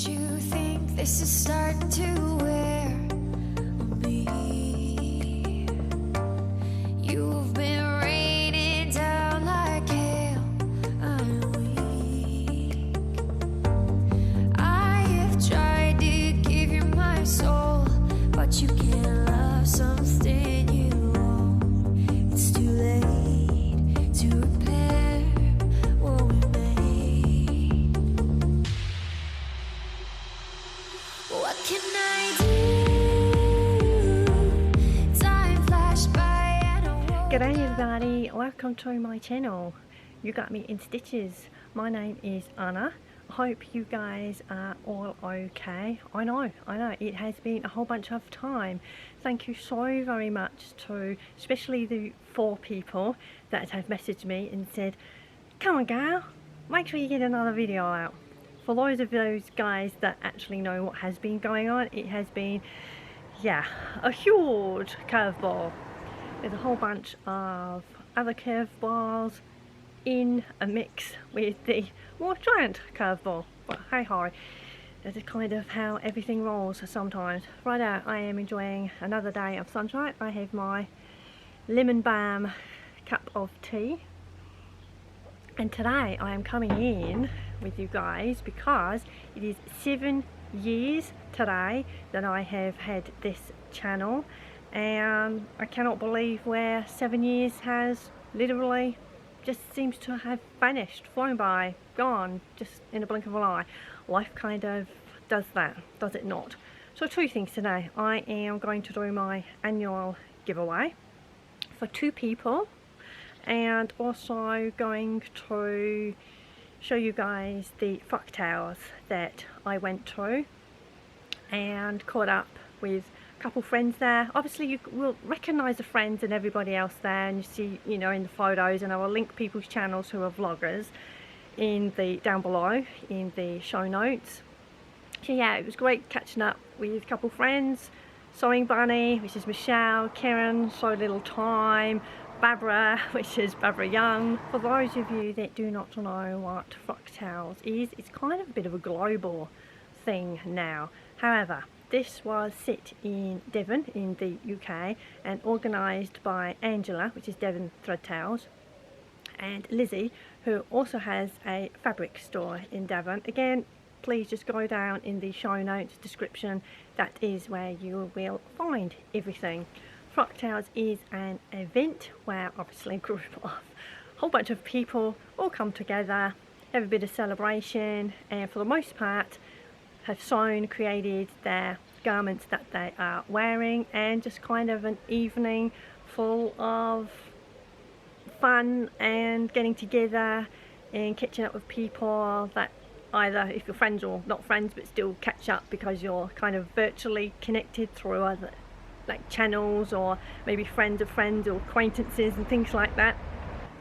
you think this is starting to wear on me? You've been raining down like hail. I'm weak. I have tried to give you my soul, but you can't love something you own. It's too late to repair what we made. What can I do? Time flashed by and I woke G'day up. everybody, welcome to my channel. You got me in stitches. My name is Anna. I hope you guys are all okay. I know, it has been a whole bunch of time. Thank you so very much to especially the 4 people that have messaged me and said, come on girl, make sure you get another video out. For those of those guys that actually know what has been going on, it has been, yeah, a huge curveball. There's a whole bunch of other curveballs in a mix with the more giant curveball. But hey ho, that is kind of how everything rolls sometimes. Right now I am enjoying another day of sunshine. I have my lemon balm cup of tea. And today I am coming in with you guys because it is 7 years today that I have had this channel, and I cannot believe where 7 years has literally just seems to have vanished, flown by, gone, just in a blink of an eye. Life kind of does that, does it not? So 2 things today. I am going to do my annual giveaway for 2 people, and also going to show you guys the Frocktails that I went to and caught up with a couple friends there. Obviously you will recognise the friends and everybody else there, and you see, you know, in the photos, and I will link people's channels who are vloggers in the down below in the show notes. So yeah, it was great catching up with a couple friends. Sewing Bunny, which is Michelle, Karen, So Little Time, Barbara, which is Barbara Young. For those of you that do not know what Frocktails is, it's kind of a bit of a global thing now. However, this was set in Devon in the UK and organised by Angela, which is Devon Frocktails, and Lizzie, who also has a fabric store in Devon. Again, please just go down in the show notes description. That is where you will find everything. Frocktails is an event where obviously a group of a whole bunch of people all come together, have a bit of celebration, and for the most part have sewn, created their garments that they are wearing, and just kind of an evening full of fun and getting together and catching up with people that either, if you're friends or not friends, but still catch up because you're kind of virtually connected through other like channels, or maybe friends of friends or acquaintances and things like that.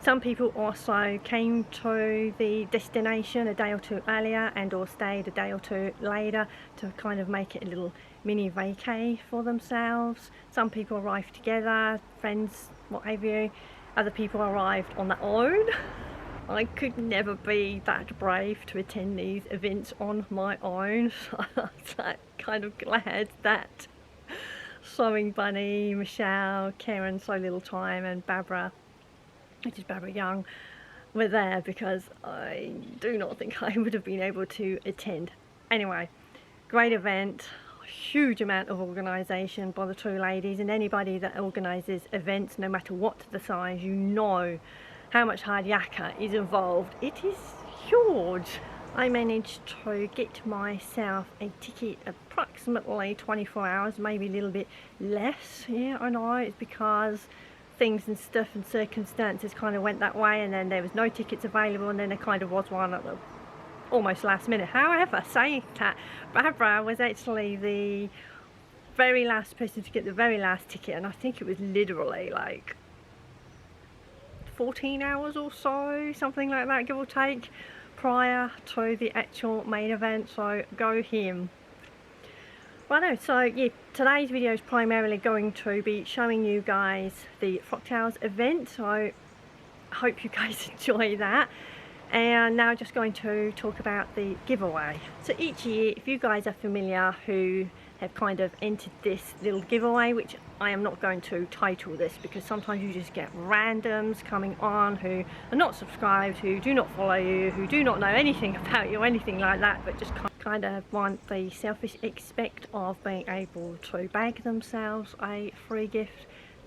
Some people also came to the destination a day or 2 earlier and or stayed a day or 2 later to kind of make it a little mini vacay for themselves. Some people arrived together, friends, what have you. Other people arrived on their own. I could never be that brave to attend these events on my own, so I was like kind of glad that Sewing Bunny, Michelle, Karen, So Little Time, and Barbara, which is Barbara Young, were there, because I do not think I would have been able to attend. Anyway, great event, huge amount of organisation by the 2 ladies, and anybody that organises events, no matter what the size, you know how much hard yakker is involved. It is huge. I managed to get myself a ticket approximately 24 hours, maybe a little bit less. Yeah, I know, it's because things and stuff and circumstances kind of went that way, and then there was no tickets available, and then there kind of was one at the almost last minute. However, saying that, Barbara was actually the very last person to get the very last ticket, and I think it was literally like 14 hours or so, something like that, give or take, prior to the actual main event. So go him. Righto, so yeah, today's video is primarily going to be showing you guys the Frocktails event, so I hope you guys enjoy that. And now just going to talk about the giveaway. So each year, if you guys are familiar who have kind of entered this little giveaway, which I am not going to title this because sometimes you just get randoms coming on who are not subscribed, who do not follow you, who do not know anything about you or anything like that, but just kind of want the selfish aspect of being able to bag themselves a free gift.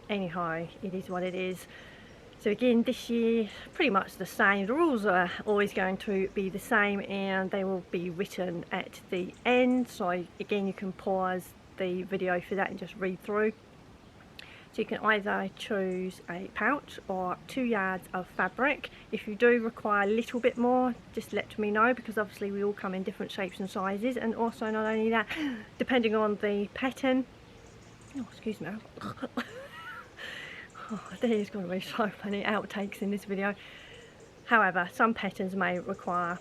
Anyhow, it is what it is. So again, this year, pretty much the same. The rules are always going to be the same and they will be written at the end. So again, you can pause the video for that and just read through. So you can either choose a pouch or 2 yards of fabric. If you do require a little bit more, just let me know, because obviously we all come in different shapes and sizes. And also, not only that, depending on the pattern, oh, excuse me. Oh, there's going to be so many outtakes in this video. However, some patterns may require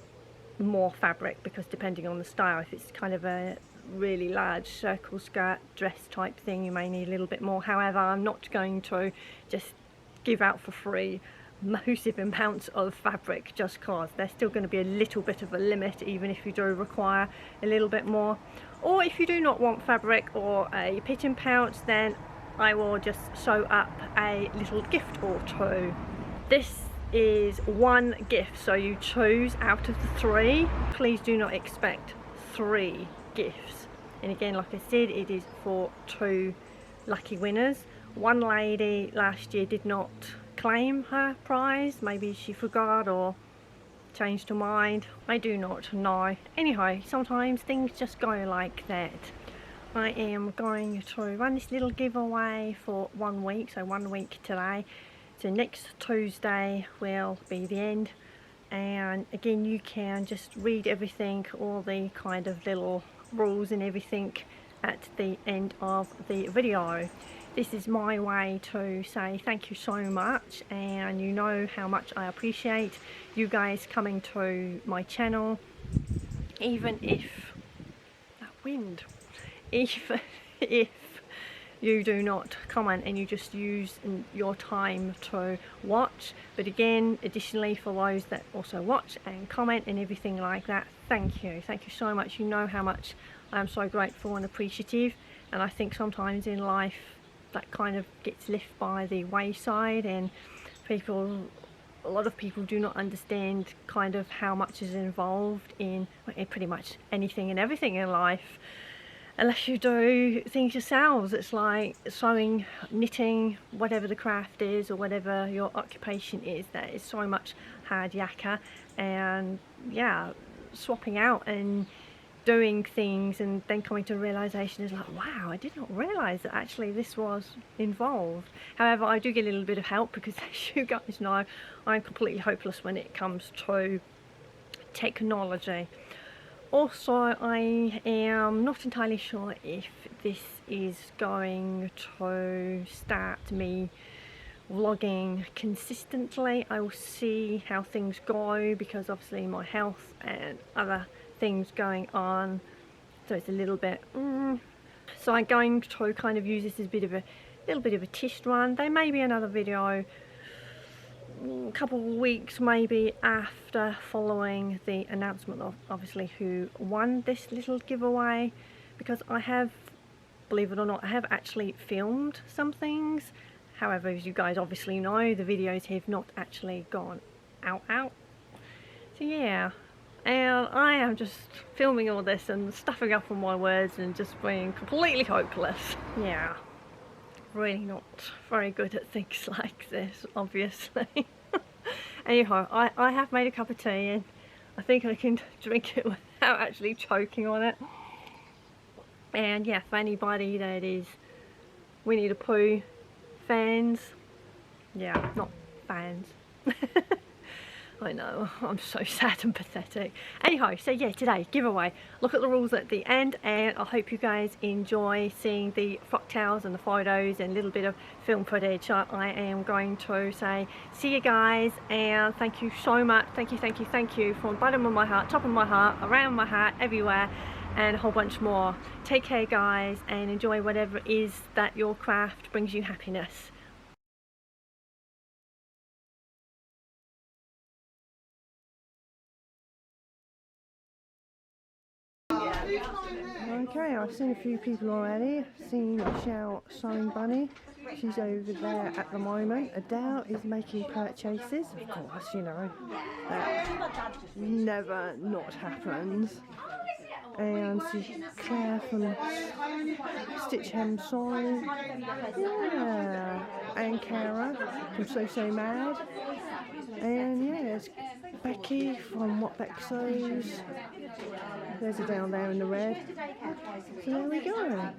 more fabric because depending on the style, if it's kind of a really large circle skirt dress type thing, you may need a little bit more. However, I'm not going to just give out for free massive amounts of fabric just cause. There's still going to be a little bit of a limit even if you do require a little bit more. Or if you do not want fabric or a pigeon pouch, then I will just sew up a little gift or two. This is one gift, so you choose out of the 3. Please do not expect 3 gifts. And again, like I said, it is for 2 lucky winners. One lady last year did not claim her prize. Maybe she forgot or changed her mind. I do not know. Anyhow, sometimes things just go like that. I am going to run this little giveaway for 1 week, so 1 week today. So next Tuesday will be the end, and again you can just read everything, all the kind of little rules and everything at the end of the video. This is my way to say thank you so much, and you know how much I appreciate you guys coming to my channel, even if that wind. Even if you do not comment and you just use your time to watch. But again, additionally, for those that also watch and comment and everything like that, thank you so much. You know how much I'm so grateful and appreciative, and I think sometimes in life that kind of gets left by the wayside, and a lot of people do not understand kind of how much is involved in pretty much anything and everything in life. Unless you do things yourselves, it's like sewing, knitting, whatever the craft is or whatever your occupation is, that is so much hard yakker, and yeah, swapping out and doing things and then coming to a realisation is like, wow, I did not realise that actually this was involved. However, I do get a little bit of help because, as you guys know, I'm completely hopeless when it comes to technology. Also, I am not entirely sure if this is going to start me vlogging consistently. I will see how things go, because obviously my health and other things going on, so it's a little bit so I'm going to kind of use this as a little bit of a test run. There may be another video a couple of weeks maybe after, following the announcement of obviously who won this little giveaway, because I have, believe it or not, I have actually filmed some things. However, as you guys obviously know, the videos have not actually gone out. So yeah, and I am just filming all this and stuffing up on my words and just being completely hopeless. Yeah, really not very good at things like this, obviously. Anyhow, I have made a cup of tea and I think I can drink it without actually choking on it. And yeah, for anybody that is Winnie the Pooh fans, yeah, not fans. I know, I'm so sad and pathetic. Anyhow, so yeah, today, giveaway. Look at the rules at the end, and I hope you guys enjoy seeing the Frocktails and the photos and a little bit of film footage. I am going to say, see you guys, and thank you so much. Thank you from the bottom of my heart, top of my heart, around my heart, everywhere, and a whole bunch more. Take care, guys, and enjoy whatever it is that your craft brings you happiness. Okay, I've seen a few people already. I've seen Michelle Sewing Bunny. She's over there at the moment. Adele is making purchases. Of course, you know, that never not happens. And Claire from Stitch Hem Sew. Yeah. And Cara from So Mad. And yeah, there's Becky from What Beck Sews. There's her down there in the red. So there we go.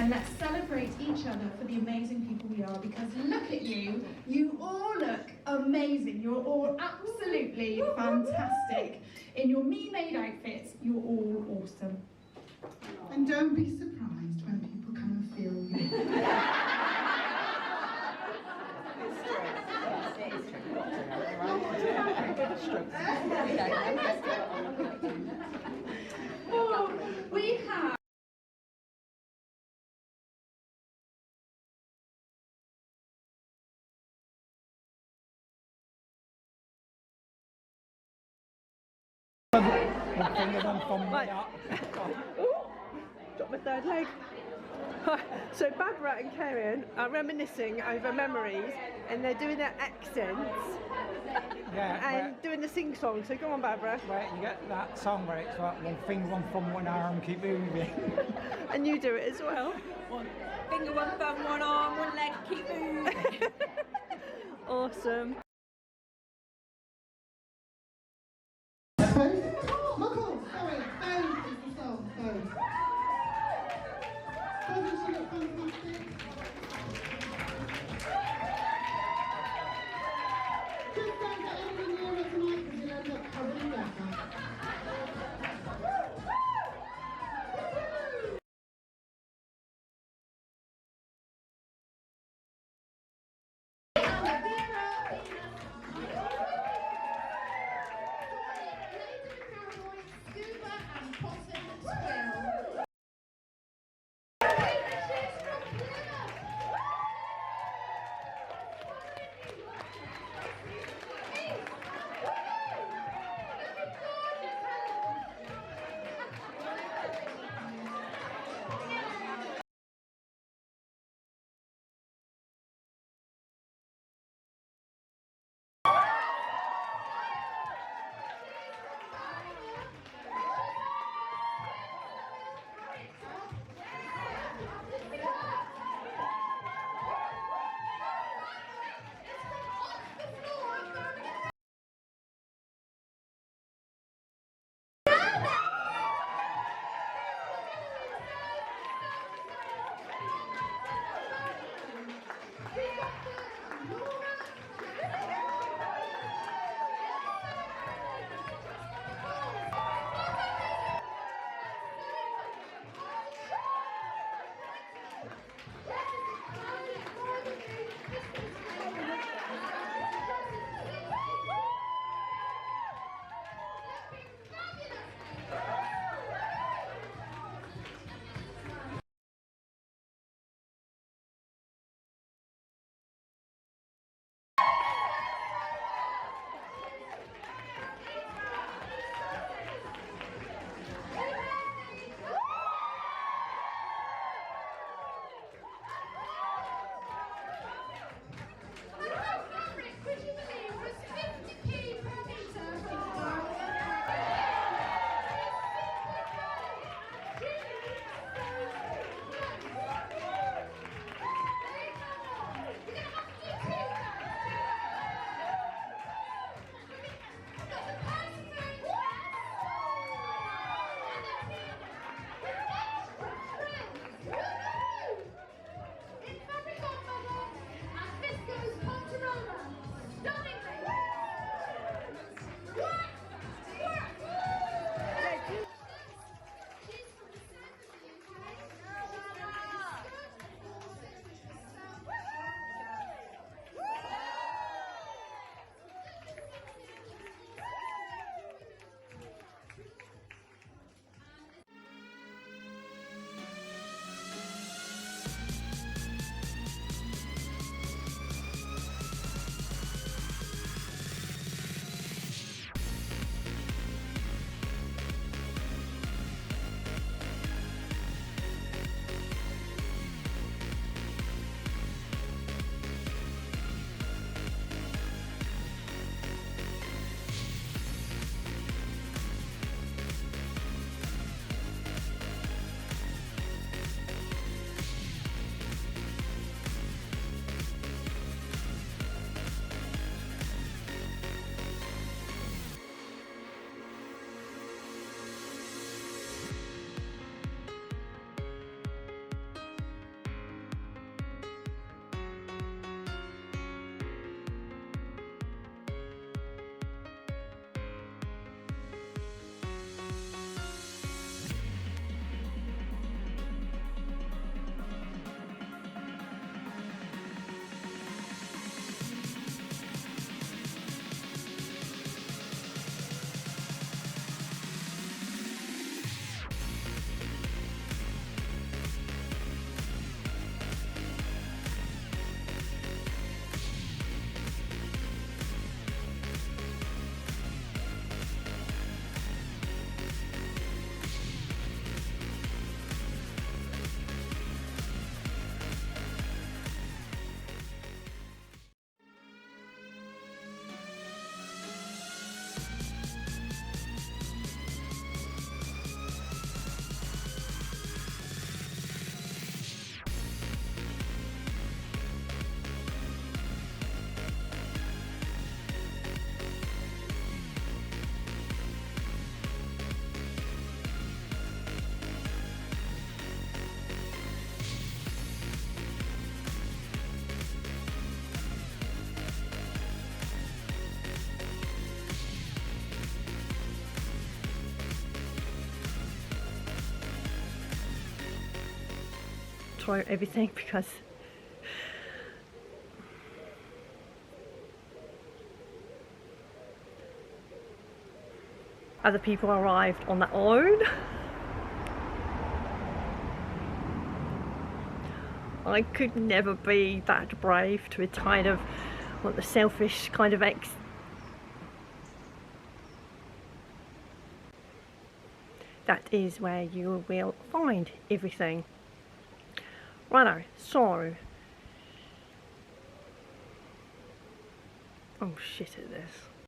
And let's celebrate each other for the amazing people we are, because look at you, you all look amazing. You're all absolutely fantastic. In your me-made outfits, you're all awesome. And don't be surprised when people come and feel you. Oh, we have Right. Ooh, dropped my third leg. So Barbara and Karen are reminiscing over memories, and they're doing their accents and doing the sing-song. So go on, Barbara. Right, you get that song where it's like one finger, one thumb, one arm, keep moving. And you do it as well. One finger, one thumb, one arm, one leg, keep moving. Awesome. Muckle, sorry, Pose is the song, Pose. Doesn't she look fantastic? Just don't get anything near her tonight because you'll end up covering better. through everything because other people arrived on their own. I could never be that brave to kind of want the selfish kind of that is where you will find everything. Righto, so oh shit at this.